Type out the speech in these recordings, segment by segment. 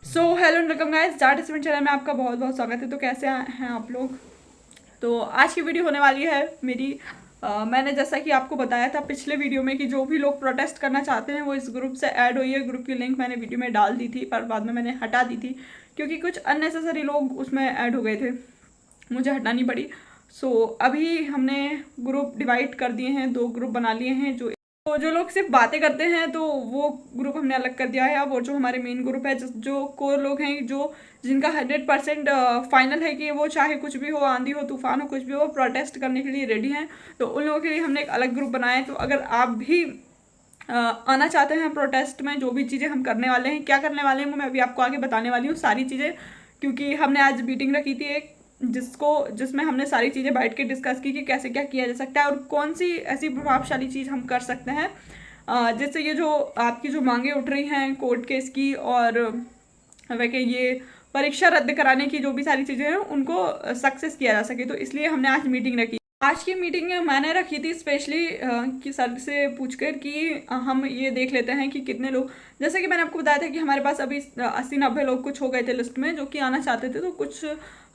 Hello welcome guys, start student channel में आपका बहुत बहुत स्वागत है। तो कैसे हैं आप लोग। तो आज की वीडियो होने वाली है मेरी मैंने जैसा कि आपको बताया था पिछले वीडियो में कि जो भी लोग प्रोटेस्ट करना चाहते हैं वो इस ग्रुप से ऐड हुई है। ग्रुप की लिंक मैंने वीडियो में डाल दी थी पर बाद में मैंने हटा दी थी क्योंकि कुछ अननेसेसरी लोग उसमें ऐड हो गए थे, मुझे हटानी पड़ी। अभी हमने ग्रुप डिवाइड कर दिए हैं, 2 ग्रुप बना लिए हैं। जो लोग सिर्फ बातें करते हैं तो वो ग्रुप हमने अलग कर दिया है अब। और जो हमारे मेन ग्रुप है, जो कोर लोग हैं, जो जिनका 100% फाइनल है कि वो चाहे कुछ भी हो, आंधी हो तूफान हो, कुछ भी हो, प्रोटेस्ट करने के लिए रेडी हैं, तो उन लोगों के लिए हमने एक अलग ग्रुप बनाया है। तो अगर आप भी आना चाहते हैं प्रोटेस्ट में, जो भी चीज़ें हम करने वाले हैं, क्या करने वाले हैं, वो मैं अभी आपको आगे बताने वाली हूँ सारी चीज़ें। क्योंकि हमने आज मीटिंग रखी थी एक, जिसमें हमने सारी चीज़ें बैठ के डिस्कस की कि कैसे क्या किया जा सकता है और कौन सी ऐसी प्रभावशाली चीज़ हम कर सकते हैं जिससे ये जो आपकी जो मांगे उठ रही हैं कोर्ट केस की और वैसे ये परीक्षा रद्द कराने की जो भी सारी चीज़ें हैं उनको सक्सेस किया जा सके। तो इसलिए हमने आज मीटिंग रखी। आज की मीटिंग मैंने रखी थी स्पेशली कि सर से पूछकर कि हम ये देख लेते हैं कि कितने लोग, जैसे कि मैंने आपको बताया था कि हमारे पास अभी 80-90 लोग कुछ हो गए थे लिस्ट में जो कि आना चाहते थे। तो कुछ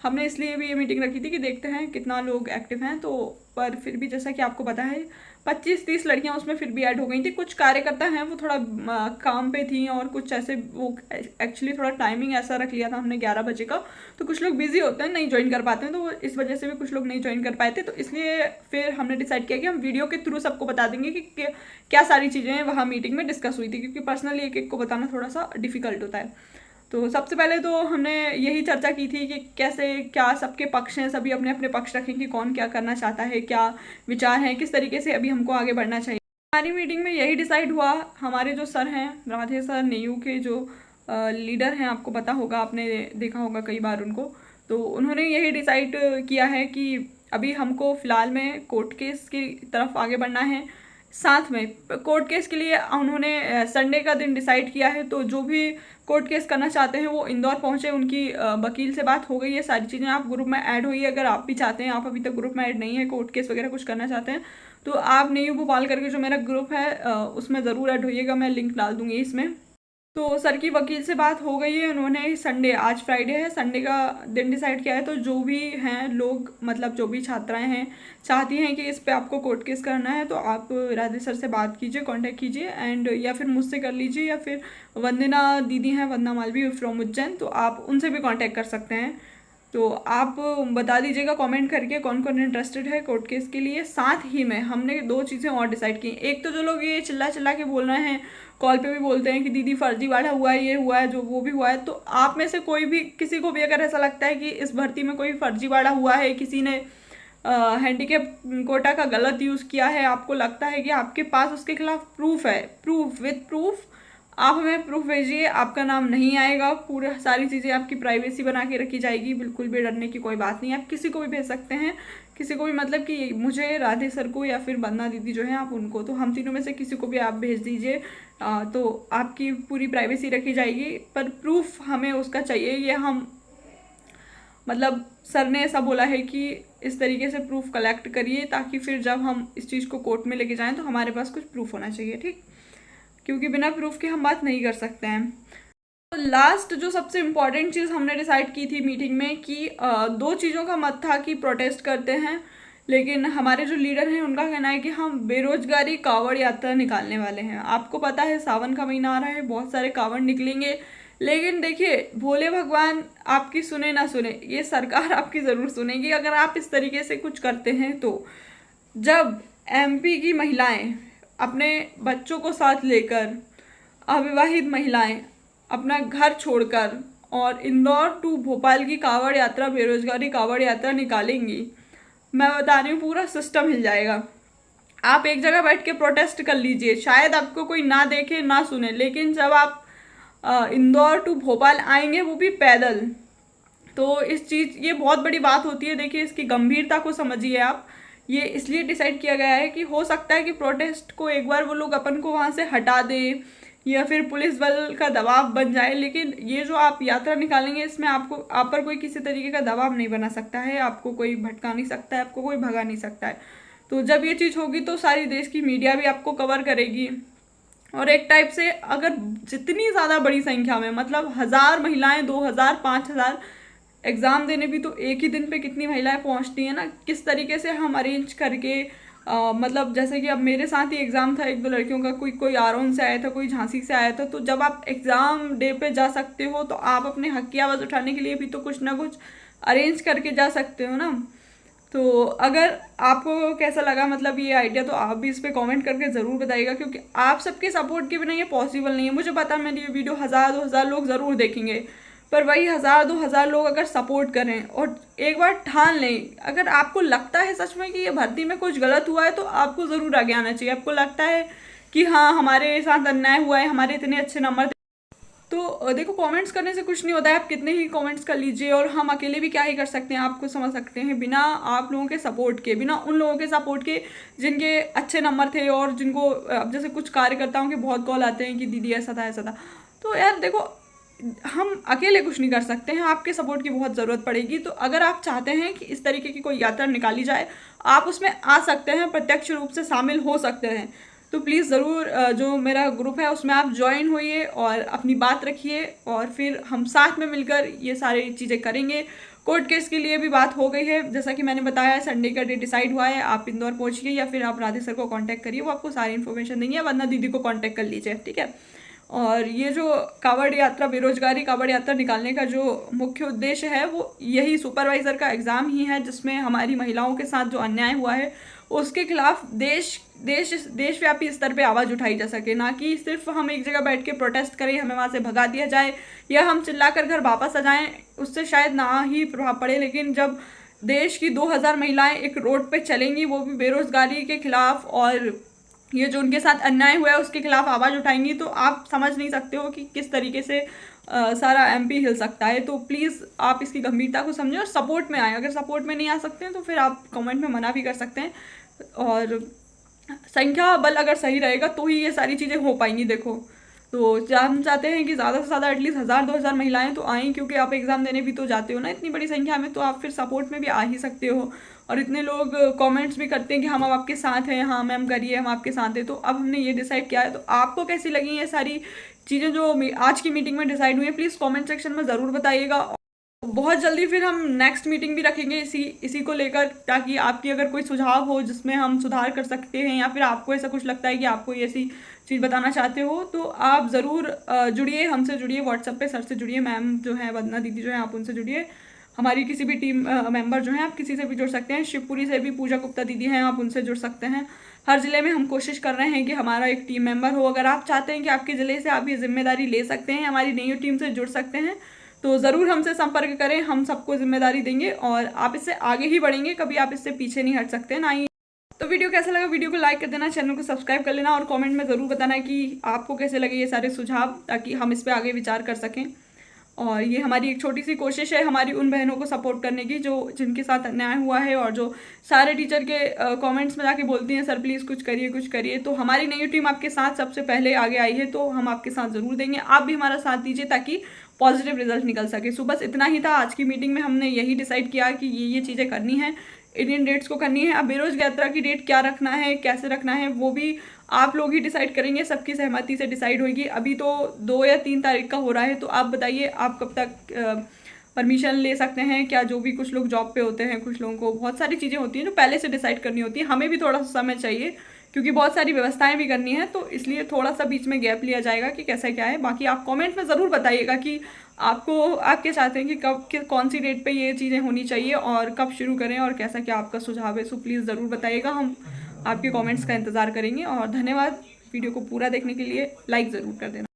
हमने इसलिए भी ये मीटिंग रखी थी कि देखते हैं कितना लोग एक्टिव हैं। तो पर फिर भी जैसा कि आपको पता है 25-30 लड़कियां उसमें फिर भी ऐड हो गई थी। कुछ कार्यकर्ता हैं वो थोड़ा काम पे थी और कुछ ऐसे वो एक्चुअली थोड़ा टाइमिंग ऐसा रख लिया था हमने 11 बजे का, तो कुछ लोग बिजी होते हैं, नहीं ज्वाइन कर पाते हैं, तो इस वजह से भी कुछ लोग नहीं ज्वाइन कर पाए थे। तो इसलिए फिर हमने डिसाइड किया कि हम वीडियो के थ्रू सबको बता देंगे कि क्या सारी चीज़ें वहाँ मीटिंग में डिस्कस हुई थी, क्योंकि पर्सनली एक एक को बताना थोड़ा सा डिफिकल्ट होता है। तो सबसे पहले तो हमने यही चर्चा की थी कि कैसे क्या सबके पक्ष हैं, सभी अपने अपने पक्ष रखें कि कौन क्या करना चाहता है, क्या विचार हैं, किस तरीके से अभी हमको आगे बढ़ना चाहिए। हमारी मीटिंग में यही डिसाइड हुआ। हमारे जो सर हैं, राधे सर नेयू के जो लीडर हैं, आपको पता होगा, आपने देखा होगा कई बार उनको, तो उन्होंने यही डिसाइड किया है कि अभी हमको फ़िलहाल में कोर्ट केस की तरफ आगे बढ़ना है। साथ में कोर्ट केस के लिए उन्होंने संडे का दिन डिसाइड किया है। तो जो भी कोर्ट केस करना चाहते हैं वो इंदौर पहुंचे, उनकी वकील से बात हो गई है, सारी चीज़ें। आप ग्रुप में ऐड हुई है, अगर आप भी चाहते हैं, आप अभी तक ग्रुप में ऐड नहीं है, कोर्ट केस वगैरह कुछ करना चाहते हैं, तो आप नेयू भोपाल करके जो मेरा ग्रुप है उसमें ज़रूर ऐड होइएगा, मैं लिंक डाल दूँगी इसमें। तो सर की वकील से बात हो गई है, उन्होंने संडे, आज फ्राइडे है, संडे का दिन डिसाइड किया है। तो जो भी हैं लोग, मतलब जो भी छात्राएं हैं, चाहती हैं कि इस पे आपको कोर्ट केस करना है, तो आप राधे सर से बात कीजिए, कांटेक्ट कीजिए, एंड या फिर मुझसे कर लीजिए, या फिर वंदना दीदी हैं, वंदना मालवी फ्रॉम उज्जैन, तो आप उनसे भी कांटेक्ट कर सकते हैं। तो आप बता दीजिएगा कमेंट करके कौन कौन इंटरेस्टेड है कोर्ट केस के लिए। साथ ही में हमने 2 चीज़ें और डिसाइड की। एक तो जो लोग ये चिल्ला चिल्ला के बोल रहे हैं, कॉल पे भी बोलते हैं कि दीदी फर्जीवाड़ा हुआ है, ये हुआ है, जो वो भी हुआ है, तो आप में से कोई भी, किसी को भी अगर ऐसा लगता है कि इस भर्ती में कोई फर्जीवाड़ा हुआ है, किसी ने हैंडीकैप कोटा का गलत यूज़ किया है, आपको लगता है कि आपके पास उसके खिलाफ प्रूफ है, प्रूफ विथ प्रूफ, आप हमें प्रूफ भेजिए। आपका नाम नहीं आएगा, पूरा सारी चीज़ें आपकी प्राइवेसी बना के रखी जाएगी, बिल्कुल भी डरने की कोई बात नहीं है। आप किसी को भी भेज सकते हैं, किसी को भी, मतलब कि मुझे, राधे सर को, या फिर वंदना दीदी जो है आप उनको, तो हम तीनों में से किसी को भी आप भेज दीजिए। तो आपकी पूरी प्राइवेसी रखी जाएगी, पर प्रूफ हमें उसका चाहिए। ये हम, मतलब सर ने ऐसा बोला है कि इस तरीके से प्रूफ कलेक्ट करिए ताकि फिर जब हम इस चीज़ को कोर्ट में लेके जाएं तो हमारे पास कुछ प्रूफ होना चाहिए, ठीक, क्योंकि बिना प्रूफ के हम बात नहीं कर सकते हैं। तो लास्ट जो सबसे इम्पॉर्टेंट चीज़ हमने डिसाइड की थी मीटिंग में कि 2 चीज़ों का मत था कि प्रोटेस्ट करते हैं, लेकिन हमारे जो लीडर हैं उनका कहना है कि हम बेरोजगारी कावड़ यात्रा निकालने वाले हैं। आपको पता है सावन का महीना आ रहा है, बहुत सारे कावड़ निकलेंगे, लेकिन देखिए भोले भगवान आपकी सुने ना सुने, ये सरकार आपकी ज़रूर सुनेगी अगर आप इस तरीके से कुछ करते हैं। तो जब एमपी की महिलाएं अपने बच्चों को साथ लेकर, अविवाहित महिलाएं अपना घर छोड़कर और इंदौर टू भोपाल की कावड़ यात्रा, बेरोजगारी कावड़ यात्रा निकालेंगी, मैं बता रही हूँ पूरा सिस्टम हिल जाएगा। आप एक जगह बैठ के प्रोटेस्ट कर लीजिए, शायद आपको कोई ना देखे ना सुने, लेकिन जब आप इंदौर टू भोपाल आएंगे, वो भी पैदल, तो ये बहुत बड़ी बात होती है। देखिए इसकी गंभीरता को समझिए आप। ये इसलिए डिसाइड किया गया है कि हो सकता है कि प्रोटेस्ट को एक बार वो लोग अपन को वहाँ से हटा दें या फिर पुलिस बल का दबाव बन जाए, लेकिन ये जो आप यात्रा निकालेंगे इसमें आप पर कोई किसी तरीके का दबाव नहीं बना सकता है, आपको कोई भटका नहीं सकता है, आपको कोई भगा नहीं सकता है। तो जब ये चीज़ होगी तो सारी देश की मीडिया भी आपको कवर करेगी, और एक टाइप से अगर जितनी ज़्यादा बड़ी संख्या में, मतलब 1000 महिलाएं, 2000, 5000 एग्ज़ाम देने भी तो एक ही दिन पे कितनी महिलाएं पहुंचती हैं ना, किस तरीके से हम अरेंज करके मतलब जैसे कि अब मेरे साथ ही एग्ज़ाम था एक दो लड़कियों का, कोई कोई आरोन से आया था, कोई झांसी से आया था। तो जब आप एग्ज़ाम डे पे जा सकते हो तो आप अपने हक की आवाज़ उठाने के लिए भी तो कुछ ना कुछ अरेंज करके जा सकते हो ना। तो अगर आपको कैसा लगा मतलब ये आइडिया, तो आप भी इस पर कमेंट करके ज़रूर बताइएगा, क्योंकि आप सबके सपोर्ट के बिना ये पॉसिबल नहीं है। मुझे पता है मेरी ये वीडियो 1000-2000 लोग ज़रूर देखेंगे, पर वही 1000-2000 लोग अगर सपोर्ट करें और एक बार ठान लें, अगर आपको लगता है सच में कि ये भर्ती में कुछ गलत हुआ है तो आपको ज़रूर आगे आना चाहिए। आपको लगता है कि हाँ हमारे साथ अन्याय हुआ है, हमारे इतने अच्छे नंबर, तो देखो कमेंट्स करने से कुछ नहीं होता है। आप कितने ही कमेंट्स कर लीजिए, और हम अकेले भी क्या ही कर सकते हैं, आपको समझ सकते हैं। बिना आप लोगों के सपोर्ट के, बिना उन लोगों के सपोर्ट के जिनके अच्छे नंबर थे और जिनको अब जैसे कुछ कार्यकर्ताओं के बहुत कॉल आते हैं कि दीदी ऐसा था ऐसा था, तो यार देखो हम अकेले कुछ नहीं कर सकते हैं, आपके सपोर्ट की बहुत ज़रूरत पड़ेगी। तो अगर आप चाहते हैं कि इस तरीके की कोई यात्रा निकाली जाए, आप उसमें आ सकते हैं, प्रत्यक्ष रूप से शामिल हो सकते हैं। तो प्लीज़ ज़रूर जो मेरा ग्रुप है उसमें आप ज्वाइन होइए और अपनी बात रखिए, और फिर हम साथ में मिलकर ये सारी चीज़ें करेंगे। कोर्ट केस के लिए भी बात हो गई है, जैसा कि मैंने बताया संडे का डेट डिसाइड हुआ है। आप इंदौर पहुँचिए या फिर आप राधे सर को कांटेक्ट करिए, वो आपको सारी इन्फॉर्मेशन देंगे, या वरना दीदी को कांटेक्ट कर लीजिए, ठीक है। और ये जो कावड़ यात्रा, बेरोजगारी कावड़ यात्रा निकालने का जो मुख्य उद्देश्य है वो यही सुपरवाइज़र का एग्ज़ाम ही है, जिसमें हमारी महिलाओं के साथ जो अन्याय हुआ है उसके खिलाफ देशव्यापी स्तर पे आवाज़ उठाई जा सके। ना कि सिर्फ हम एक जगह बैठ के प्रोटेस्ट करें, हमें वहाँ से भगा दिया जाए या हम चिल्लाकर घर वापस आ जाएं, उससे शायद ना ही प्रभाव पड़े। लेकिन जब देश की 2000 महिलाएं एक रोड पे चलेंगी, वो भी बेरोजगारी के खिलाफ, और ये जो उनके साथ अन्याय हुआ है उसके खिलाफ आवाज़ उठाएंगी, तो आप समझ नहीं सकते हो कि किस तरीके से सारा एमपी हिल सकता है। तो प्लीज़ आप इसकी गंभीरता को समझें और सपोर्ट में आए। अगर सपोर्ट में नहीं आ सकते हैं तो फिर आप कमेंट में मना भी कर सकते हैं, और संख्या बल अगर सही रहेगा तो ही ये सारी चीज़ें हो पाएंगी। देखो, तो हम चाहते हैं कि ज़्यादा से ज़्यादा एटलीस्ट 1000-2000 महिलाएं तो आएँ, क्योंकि आप एग्ज़ाम देने भी तो जाते हो ना इतनी बड़ी संख्या में, तो आप फिर सपोर्ट में भी आ ही सकते हो। और इतने लोग कमेंट्स भी करते हैं कि हम अब आपके साथ हैं, हाँ मैम करिए हम आपके साथ हैं। तो अब हमने ये डिसाइड किया है, तो आपको कैसी लगी ये सारी चीज़ें जो आज की मीटिंग में डिसाइड हुई है, प्लीज़ कमेंट सेक्शन में ज़रूर बताइएगा। बहुत जल्दी फिर हम नेक्स्ट मीटिंग भी रखेंगे इसी को लेकर, ताकि आपकी अगर कोई सुझाव हो जिसमें हम सुधार कर सकते हैं, या फिर आपको ऐसा कुछ लगता है कि आप कोई ऐसी चीज़ बताना चाहते हो, तो आप ज़रूर जुड़िए, हमसे जुड़िए, व्हाट्सएप पे सर से जुड़िए, मैम जो है वंदना दीदी जो है आप उनसे जुड़िए, हमारी किसी भी टीम मेंबर जो हैं आप किसी से भी जुड़ सकते हैं। शिवपुरी से भी पूजा गुप्ता दीदी हैं, आप उनसे जुड़ सकते हैं। हर ज़िले में हम कोशिश कर रहे हैं कि हमारा एक टीम मेंबर हो। अगर आप चाहते हैं कि आपके ज़िले से आप ये जिम्मेदारी ले सकते हैं, हमारी नई टीम से जुड़ सकते हैं, तो ज़रूर हमसे संपर्क करें, हम सबको जिम्मेदारी देंगे और आप इससे आगे ही बढ़ेंगे, कभी आप इससे पीछे नहीं हट सकते ना ही। तो वीडियो कैसा लगा, वीडियो को लाइक कर देना, चैनल को सब्सक्राइब कर लेना, और कमेंट में ज़रूर बताना कि आपको कैसे लगे ये सारे सुझाव, ताकि हम इस पर आगे विचार कर सकें। और ये हमारी एक छोटी सी कोशिश है हमारी उन बहनों को सपोर्ट करने की जो जिनके साथ अन्याय हुआ है, और जो सारे टीचर के कमेंट्स में जाके बोलती हैं सर प्लीज़ कुछ करिए कुछ करिए। तो हमारी नई टीम आपके साथ सबसे पहले आगे आई है, तो हम आपके साथ ज़रूर देंगे, आप भी हमारा साथ दीजिए ताकि पॉजिटिव रिजल्ट निकल सके। सो बस इतना ही था आज की मीटिंग में, हमने यही डिसाइड किया कि ये चीज़ें करनी है, इंडियन डेट्स को करनी है। अब बेरोज यात्रा की डेट क्या रखना है, कैसे रखना है, वो भी आप लोग ही डिसाइड करेंगे, सबकी सहमति से डिसाइड होगी। अभी तो 2 या 3 तारीख का हो रहा है, तो आप बताइए आप कब तक परमिशन ले सकते हैं क्या। जो भी कुछ लोग जॉब पे होते हैं, कुछ लोगों को बहुत सारी चीज़ें होती हैं जो पहले से डिसाइड करनी होती है, हमें भी थोड़ा सा समय चाहिए क्योंकि बहुत सारी व्यवस्थाएं भी करनी है, तो इसलिए थोड़ा सा बीच में गैप लिया जाएगा कि कैसा क्या है। बाकी आप कमेंट में ज़रूर बताइएगा कि आप क्या चाहते हैं कि कब कौन सी डेट पे ये चीज़ें होनी चाहिए और कब शुरू करें, और कैसा क्या आपका सुझाव है। सो प्लीज़ ज़रूर बताइएगा, हम आपके कमेंट्स का इंतज़ार करेंगे। और धन्यवाद वीडियो को पूरा देखने के लिए, लाइक ज़रूर कर देना।